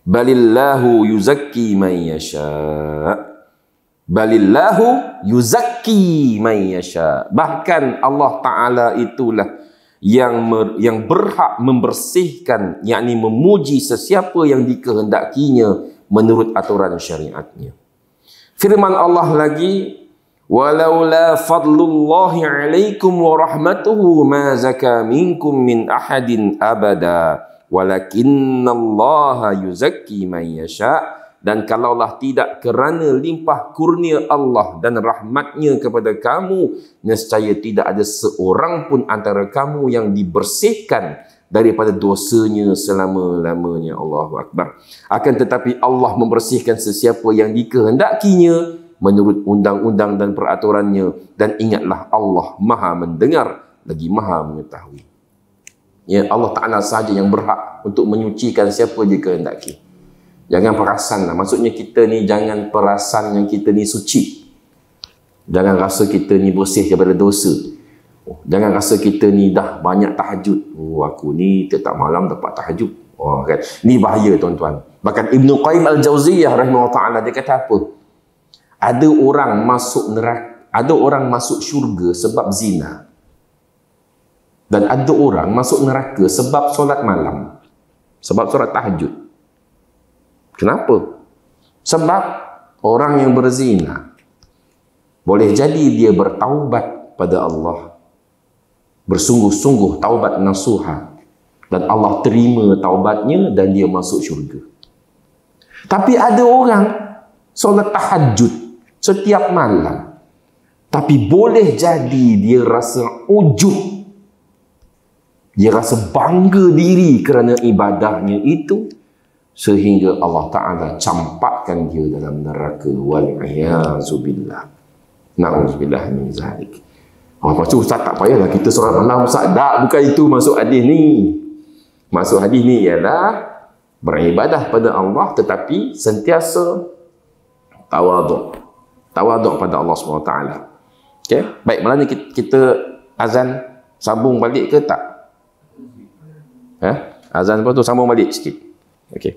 Balillahu yuzakki man yasha. Balillahu yuzakki man yasha. Bahkan Allah taala itulah yang berhak membersihkan, yakni memuji sesiapa yang dikehendakinya menurut aturan syariatnya. Firman Allah lagi, walaula fadlullahi alaikum wa rahmatuhu ma zaka minkum min ahadin abada walakinnallaha yuzakki man yasha. Dan kalaulah tidak kerana limpah kurnia Allah dan rahmatnya kepada kamu, nescaya tidak ada seorang pun antara kamu yang dibersihkan daripada dosanya selama-lamanya. Allahu Akbar. Akan tetapi Allah membersihkan sesiapa yang dikehendakinya menurut undang-undang dan peraturannya. Dan ingatlah Allah Maha mendengar lagi Maha mengetahui. Ya, Allah Ta'ala sahaja yang berhak untuk menyucikan siapa dia kehendaki. Jangan perasan lah. Maksudnya kita ni jangan perasan yang kita ni suci. Jangan rasa kita ni bersih daripada dosa. Jangan rasa kita ni dah banyak tahajud. Oh, aku ni tetap malam dapat tahajud. Oh, kan? Ni bahaya tuan-tuan. Bahkan Ibn Qayyim Al-Jawziyah rahimahullah ta'ala dia kata apa? Ada orang masuk neraka, ada orang masuk syurga sebab zina. Dan ada orang masuk neraka sebab solat malam. Sebab solat tahajud. Kenapa? Sebab orang yang berzina boleh jadi dia bertaubat pada Allah, bersungguh-sungguh taubat nasuha, dan Allah terima taubatnya dan dia masuk syurga. Tapi ada orang solat tahajud setiap malam, tapi boleh jadi dia rasa ujub, dia rasa bangga diri kerana ibadahnya itu, sehingga Allah Ta'ala campakkan dia dalam neraka. Wal-iyazubillah. Na'udzubillah min zalik. Lepas tu Ustaz tak payahlah kita solat malam Ustaz. Tak, bukan itu maksud hadis ni. Maksud hadis ni ialah beribadah pada Allah tetapi sentiasa tawaduk. Tawaduk pada Allah SWT. Okay? Baik, malam ni kita azan sambung balik ke tak? Azan lepas tu sambung balik sikit. Okey.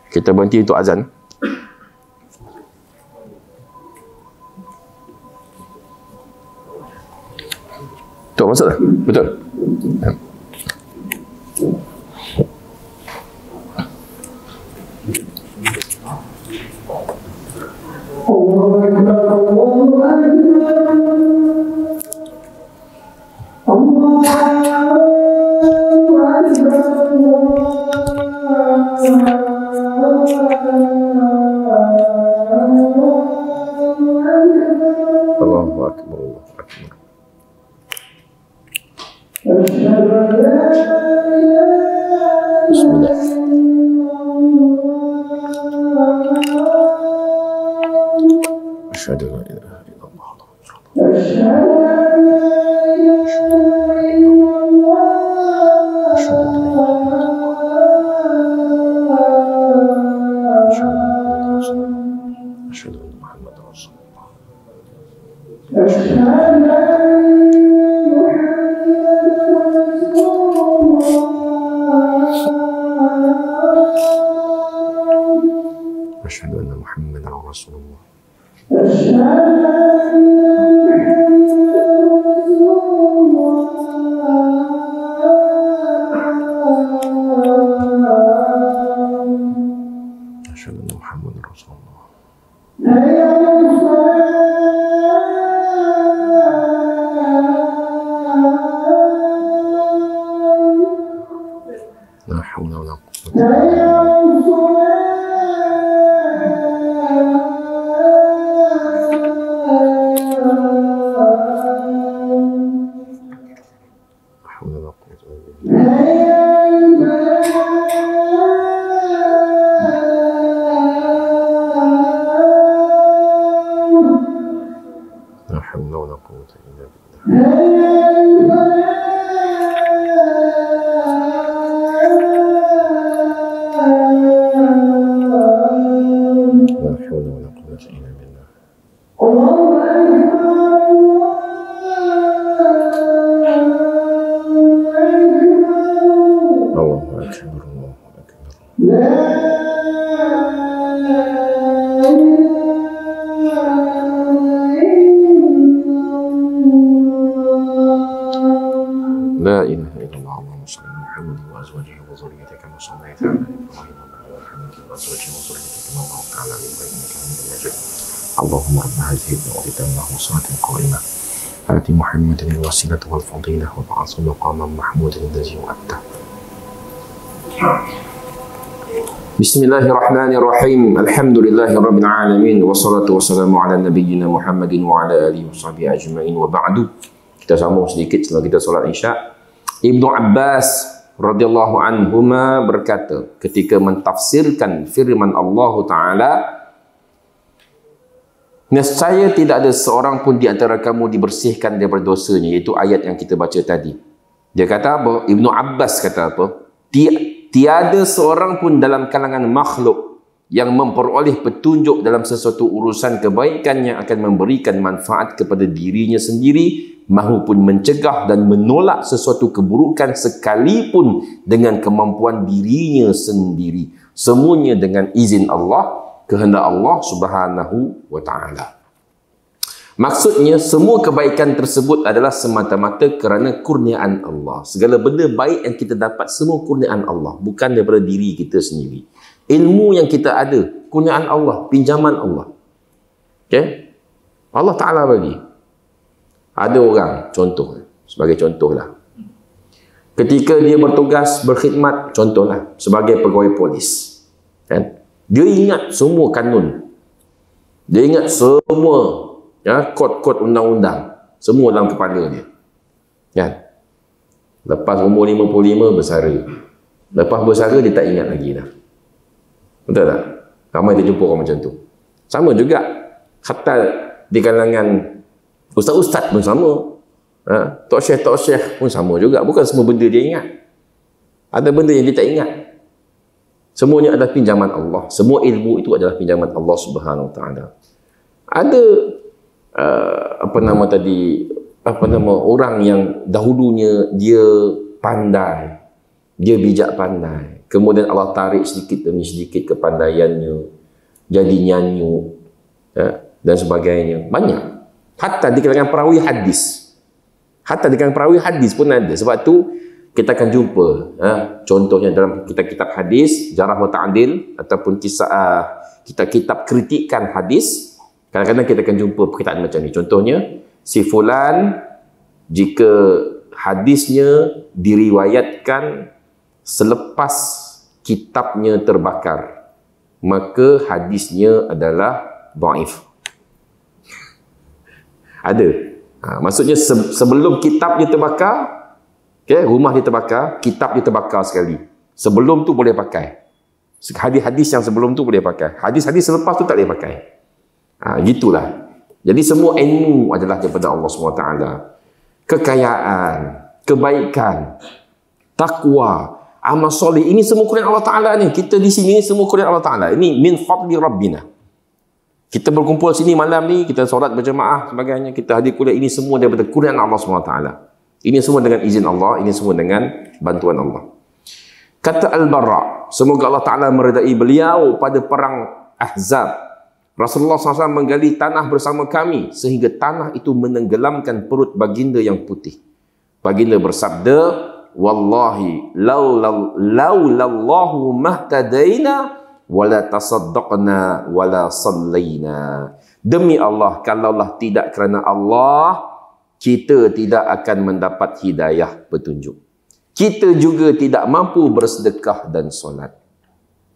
Kita berhenti untuk azan. Tok masuk tak? Betul? Allahu Akbar, Allahu Akbar. Bismillah. Asyhadu an la ilaha illallah. Asyhadu anna Muhammadar Rasulullah. Asyhadu anna Muhammadar Rasulullah. Asyhadu anna Muhammadar Rasulullah. La hawla wa la quwwata illa billah. quwwata illa billah. La haula wala quwwata illa billah. Allahu akbar, Allahu akbar. لا إله إلا الله. اللهم صل على محمد وأزواجه وذريته كما صليت على إبراهيم وعلى آل محمد وأزواجه وذريته كما باركت على إبراهيم إنك حميد مجيد. اللهم رب هذه الدعوة التامة والصلاة القائمة آت محمد الوسيلة والفضيلة وابعثه مقاما محمودا الذي وعدته. بسم الله الرحمن الرحيم. الحمد لله رب العالمين والصلاة والسلام على نبينا محمد وعلى آله وصحبه أجمعين وبعد. Kita sambung sedikit setelah kita solat Isya. Ibnu Abbas radhiyallahu anhuma berkata ketika mentafsirkan firman Allah Ta'ala, nescaya tidak ada seorang pun di antara kamu dibersihkan daripada dosanya, iaitu ayat yang kita baca tadi. Dia kata apa? Ibnu Abbas kata apa? Tiada seorang pun dalam kalangan makhluk yang memperoleh petunjuk dalam sesuatu urusan kebaikan yang akan memberikan manfaat kepada dirinya sendiri maupun mencegah dan menolak sesuatu keburukan sekalipun dengan kemampuan dirinya sendiri. Semuanya dengan izin Allah, kehendak Allah Subhanahu wa Ta'ala. Maksudnya semua kebaikan tersebut adalah semata-mata kerana kurniaan Allah. Segala benda baik yang kita dapat semua kurniaan Allah, bukan daripada diri kita sendiri. Ilmu yang kita ada, kurniaan Allah, pinjaman Allah. Okay? Allah Ta'ala bagi. Ada orang, contoh, sebagai contohlah, ketika dia bertugas, berkhidmat, contohlah, sebagai pegawai polis, kan? Dia ingat semua kanun, dia ingat semua kod-kod undang-undang, semua dalam kepala dia, kan? Lepas umur 55 bersara, lepas bersara dia tak ingat lagi dah. Betul tak? Ramai dia jumpa orang macam tu. Sama juga khatal di kalangan ustaz-ustaz pun sama, tok syekh pun sama juga. Bukan semua benda dia ingat, ada benda yang dia tak ingat. Semuanya adalah pinjaman Allah. Semua ilmu itu adalah pinjaman Allah Subhanahu Wa Taala. Ada orang yang dahulunya dia pandai, dia bijak pandai, kemudian Allah tarik sedikit demi sedikit kepandaiannya, jadi nyanyi, dan sebagainya. Banyak. Hatta di kalangan perawi hadis. Hatta di kalangan perawi hadis pun ada. Sebab tu kita akan jumpa contohnya dalam kitab-kitab hadis, jarah wa ta'dil, ataupun kisah kitab-kitab kritikan hadis. Kadang-kadang kita akan jumpa perkataan macam ni. Contohnya, si fulan jika hadisnya diriwayatkan selepas kitabnya terbakar, maka hadisnya adalah dhaif. Ada. Maksudnya sebelum kitab dia terbakar, rumah dia terbakar, kitab dia terbakar sekali. Sebelum tu boleh pakai. Hadis-hadis yang sebelum tu boleh pakai. Hadis-hadis selepas tu tak boleh pakai. Gitulah. Jadi semua ilmu adalah daripada Allah SWT. Kekayaan, kebaikan, takwa, amal soleh, ini semua kurniaan Allah Ta'ala ni. Kita di sini semua kurniaan Allah Ta'ala. Ini min fadli Rabbina. Kita berkumpul sini malam ni, kita solat berjemaah sebagainya, kita hadir kuliah, ini semua daripada kurniaan Allah SWT. Ini semua dengan izin Allah, ini semua dengan bantuan Allah. Kata Al-Bara, semoga Allah Ta'ala meredai beliau pada perang Ahzab. Rasulullah SAW menggali tanah bersama kami sehingga tanah itu menenggelamkan perut baginda yang putih. Baginda bersabda, wallahi laulallahu mahtadaina wala tasaddaqna wala sallaina. Demi Allah, kalaulah tidak kerana Allah, kita tidak akan mendapat hidayah petunjuk. Kita juga tidak mampu bersedekah dan solat.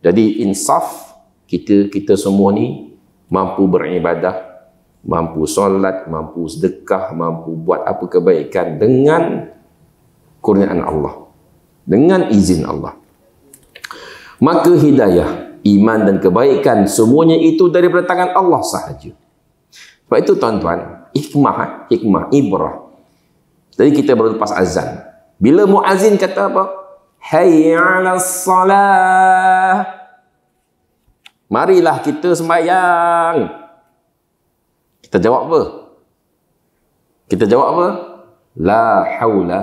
Jadi insaf, kita semua ni mampu beribadah, mampu solat, mampu sedekah, mampu buat apa kebaikan dengan kurniaan Allah, dengan izin Allah. Maka hidayah, iman dan kebaikan semuanya itu daripada tangan Allah sahaja. Sebab itu tuan-tuan, hikmah, ibrah. Jadi kita baru lepas azan. Bila muazzin kata apa? Hayya 'alas salah. Marilah kita sembahyang. Kita jawab apa? Kita jawab apa? La haula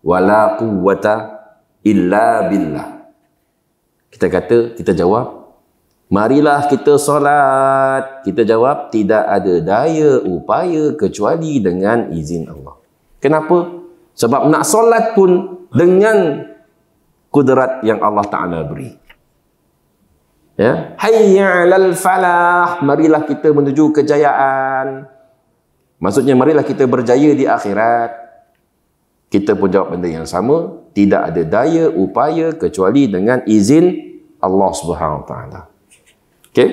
wala quwwata illa billah. Kita jawab, marilah kita solat. Kita jawab, tidak ada daya upaya kecuali dengan izin Allah. Kenapa? Sebab nak solat pun dengan kudrat yang Allah Ta'ala beri. Ya, hayya 'alal falah, marilah kita menuju kejayaan. Maksudnya marilah kita berjaya di akhirat. Kita pun jawab benda yang sama, tidak ada daya upaya kecuali dengan izin Allah Subhanahu Wa Taala. Okey.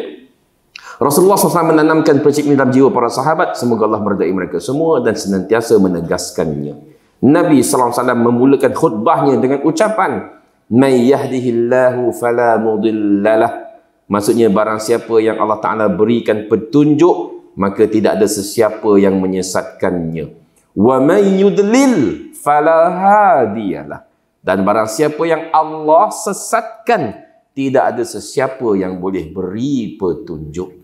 Rasulullah SAW menanamkan prinsip ini dalam jiwa para sahabat, semoga Allah meridai mereka semua, dan senantiasa menegaskannya. Nabi SAW memulakan khutbahnya dengan ucapan, "May yahdihillahu fala mudhillalah." Maksudnya barang siapa yang Allah Ta'ala berikan petunjuk, maka tidak ada sesiapa yang menyesatkannya. Wa may yudlil fala hadiyalah. Dan barang siapa yang Allah sesatkan, tidak ada sesiapa yang boleh beri petunjuk.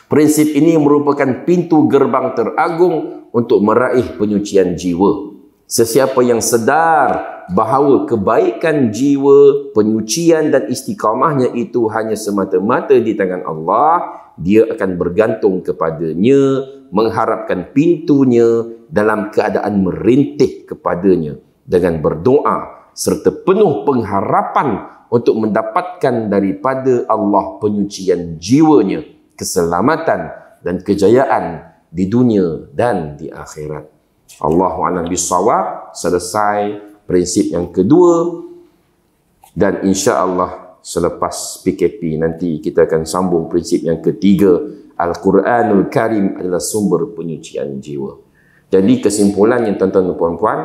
Prinsip ini merupakan pintu gerbang teragung untuk meraih penyucian jiwa. Sesiapa yang sedar bahawa kebaikan jiwa, penyucian dan istiqamahnya itu hanya semata-mata di tangan Allah, dia akan bergantung kepadanya, mengharapkan pintunya dalam keadaan merintih kepadanya dengan berdoa serta penuh pengharapan untuk mendapatkan daripada Allah penyucian jiwanya, keselamatan dan kejayaan di dunia dan di akhirat. Allahu a'lam bissawab. Selesai prinsip yang kedua, dan insya-Allah selepas PKP nanti kita akan sambung prinsip yang ketiga. Al-Quranul Karim adalah sumber penyucian jiwa. Jadi kesimpulannya tuan-tuan dan puan-puan,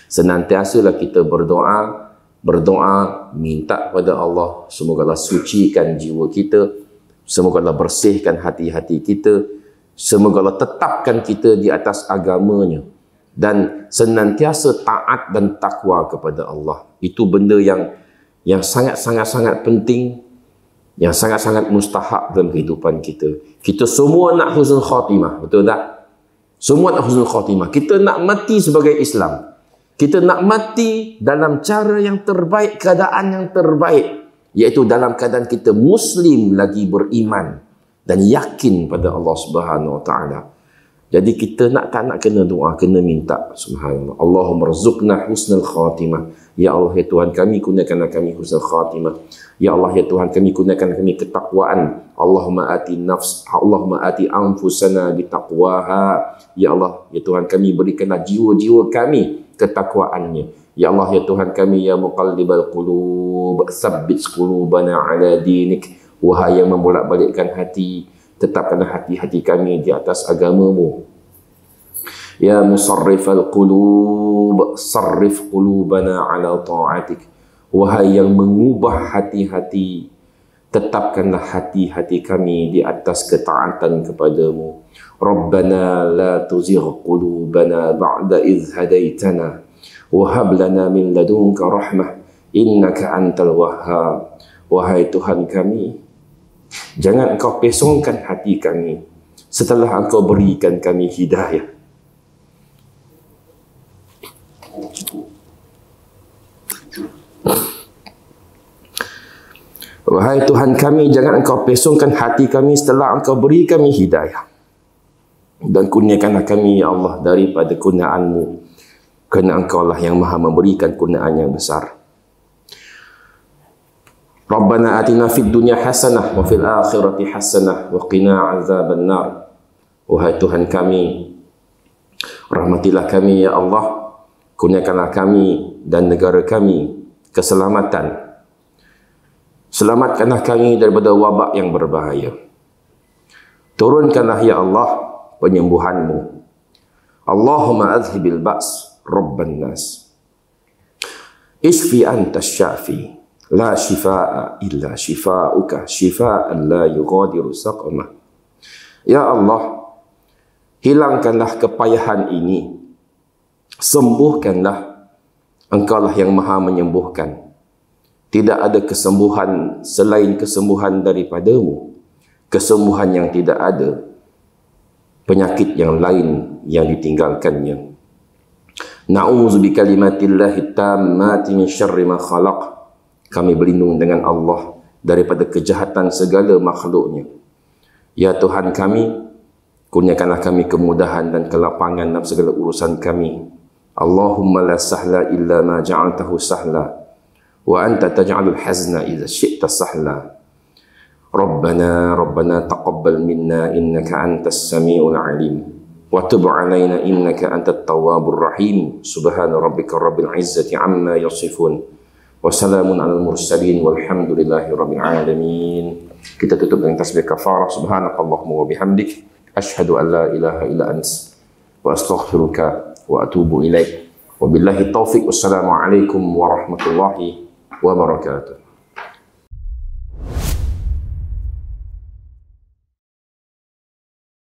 senantiasalah kita berdoa, minta kepada Allah, semoga Allah sucikan jiwa kita, semoga Allah bersihkan hati-hati kita, semoga Allah tetapkan kita di atas agamanya, dan senantiasa taat dan takwa kepada Allah. Itu benda yang sangat-sangat penting, yang sangat-sangat mustahak dalam kehidupan kita. Kita semua nak husnul khatimah, betul tak? Semua nak husnul khatimah. Kita nak mati sebagai Islam. Kita nak mati dalam cara yang terbaik, keadaan yang terbaik, iaitu dalam keadaan kita Muslim lagi beriman dan yakin pada Allah Subhanahu Wa Taala. Jadi kita tak nak kena doa, kena minta. Subhanallah. Allahumma rzuqna husnul khatimah. Ya Allah, ya Tuhan kami, kurniakanlah kami husnul khatimah. Ya Allah, ya Tuhan kami, kurniakanlah kami ketakwaan. Allahumma ati anfusana bitaqwaha. Ya Allah, ya Tuhan kami, berikanlah jiwa-jiwa kami ketakwaannya. Ya Allah, ya Tuhan kami, ya muqallibal qulub, tsabbit qulubana ala dinik. Wahai yang membolak-balikkan hati, tetapkanlah hati-hati kami di atas agamamu. Ya musarrifal qulub, sarrif qulubana ala ta'atik. Wahai yang mengubah hati-hati, tetapkanlah hati-hati kami di atas ketaatan kepadamu. Rabbana la tuzigh qulubana ba'da idh hadaitana wa hab lana min ladunka rahmah innaka antal wahhab. Wahai Tuhan kami, jangan engkau pesongkan hati kami setelah engkau berikan kami hidayah. Wahai Tuhan kami, jangan engkau pesongkan hati kami setelah engkau beri kami hidayah. Dan kurniakanlah kami, ya Allah, daripada kurniaan-Mu, kerana engkau lah yang maha memberikan kurniaan yang besar. Rabbana atina fid dunya hasanah wa fil akhirati hasanah wa qina azaban nar. Wahai Tuhan kami, rahmatilah kami, ya Allah, kurniakanlah kami dan negara kami keselamatan. Selamatkanlah kami daripada wabak yang berbahaya. Turunkanlah, ya Allah, penyembuhan-Mu. Allahumma azhibil ba's rabban nas. Ishfi anta syafi. La shifaa illa shifauka, shifaan la yughadiru saqama. Ya Allah, hilangkanlah kepayahan ini, sembuhkanlah, Engkaulah yang maha menyembuhkan. Tidak ada kesembuhan selain kesembuhan daripadamu, kesembuhan yang tidak ada, penyakit yang lain yang ditinggalkannya. Na'udzu bikalimatillahi tammati min syarri ma khalaq. Kami berlindung dengan Allah daripada kejahatan segala makhluknya. Ya Tuhan kami, kurniakanlah kami kemudahan dan kelapangan dalam segala urusan kami. Allahumma la sahla illa ma ja'altahu sahla wa anta taj'alul hazna idza syi'ta sahla. Rabbana taqabbal minna innaka antas samiul alim wa tub 'alaina innaka antat tawwabur rahim. Subhana rabbika rabbil izzati amma yasifun wa salamun 'alal mursalin walhamdulillahi rabbil alamin. Kita tutup dengan tasbih kafarah. Subhanakallahumma wa bihamdik asyhadu an la ilaha illa anta wa astaghfiruka wa atubu ilaik. Wabillahi taufiq. Wassalamualaikum warahmatullahi wabarakatuh.